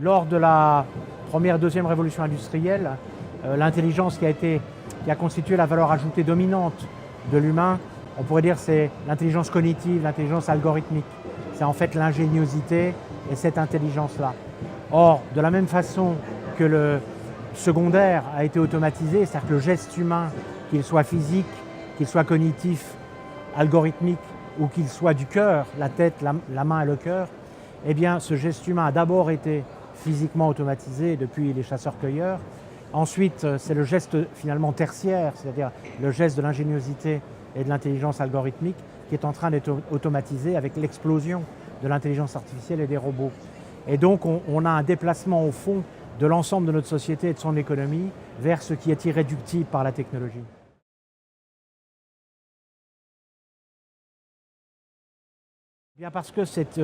Lors de la première, deuxième révolution industrielle, l'intelligence qui a constitué la valeur ajoutée dominante de l'humain, on pourrait dire c'est l'intelligence cognitive, l'intelligence algorithmique. C'est en fait l'ingéniosité et cette intelligence-là. Or, de la même façon que le secondaire a été automatisé, c'est-à-dire que le geste humain, qu'il soit physique, qu'il soit cognitif, algorithmique ou qu'il soit du cœur, la tête, la main et le cœur, eh bien ce geste humain a d'abord été physiquement automatisé depuis les chasseurs-cueilleurs. Ensuite, c'est le geste finalement tertiaire, c'est-à-dire le geste de l'ingéniosité et de l'intelligence algorithmique qui est en train d'être automatisé avec l'explosion de l'intelligence artificielle et des robots. Et donc on a un déplacement au fond de l'ensemble de notre société et de son économie vers ce qui est irréductible par la technologie. Bien parce que cette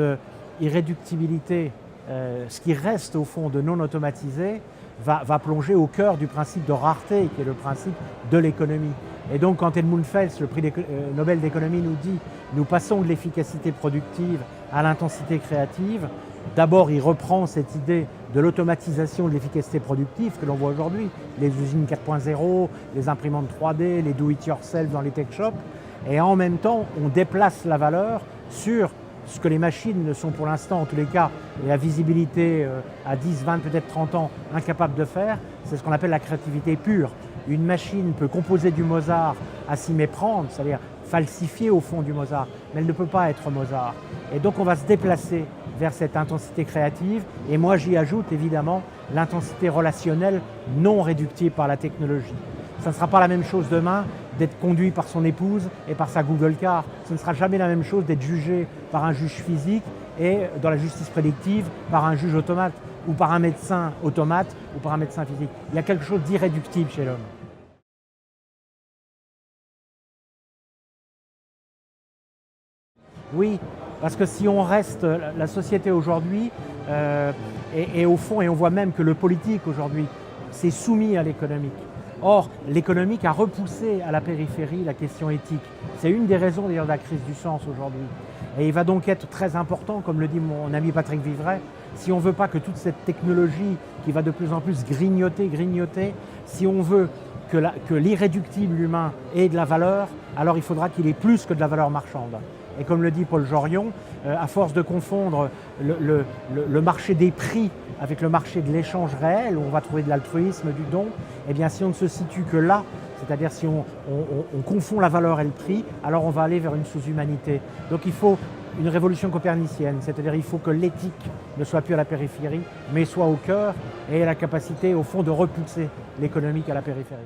irréductibilité, ce qui reste au fond de non automatisé, va plonger au cœur du principe de rareté, qui est le principe de l'économie. Et donc quand Edmund Fels, le prix Nobel d'économie, nous dit « nous passons de l'efficacité productive à l'intensité créative », d'abord il reprend cette idée de l'automatisation de l'efficacité productive que l'on voit aujourd'hui, les usines 4.0, les imprimantes 3D, les do-it-yourself dans les tech shops, et en même temps on déplace la valeur sur ce que les machines ne sont pour l'instant, en tous les cas, et la visibilité à 10, 20, peut-être 30 ans, incapables de faire, c'est ce qu'on appelle la créativité pure. Une machine peut composer du Mozart à s'y méprendre, c'est-à-dire falsifier au fond du Mozart, mais elle ne peut pas être Mozart. Et donc on va se déplacer vers cette intensité créative, et moi j'y ajoute évidemment l'intensité relationnelle non réductible par la technologie. Ça ne sera pas la même chose demain d'être conduit par son épouse et par sa Google Car. Ce ne sera jamais la même chose d'être jugé par un juge physique et dans la justice prédictive par un juge automate ou par un médecin automate ou par un médecin physique. Il y a quelque chose d'irréductible chez l'homme. Oui, parce que si on reste, la société aujourd'hui, et au fond, et on voit même que le politique aujourd'hui s'est soumis à l'économique. Or, l'économique a repoussé à la périphérie la question éthique. C'est une des raisons d'ailleurs de la crise du sens aujourd'hui. Et il va donc être très important, comme le dit mon ami Patrick Vivray, si on ne veut pas que toute cette technologie qui va de plus en plus grignoter, si on veut que l'irréductible humain ait de la valeur, alors il faudra qu'il ait plus que de la valeur marchande. Et comme le dit Paul Jorion, à force de confondre le marché des prix avec le marché de l'échange réel, où on va trouver de l'altruisme, du don, eh bien si on ne se situe que là, c'est-à-dire si on confond la valeur et le prix, alors on va aller vers une sous-humanité. Donc il faut une révolution copernicienne, c'est-à-dire il faut que l'éthique ne soit plus à la périphérie, mais soit au cœur et ait la capacité au fond de repousser l'économique à la périphérie.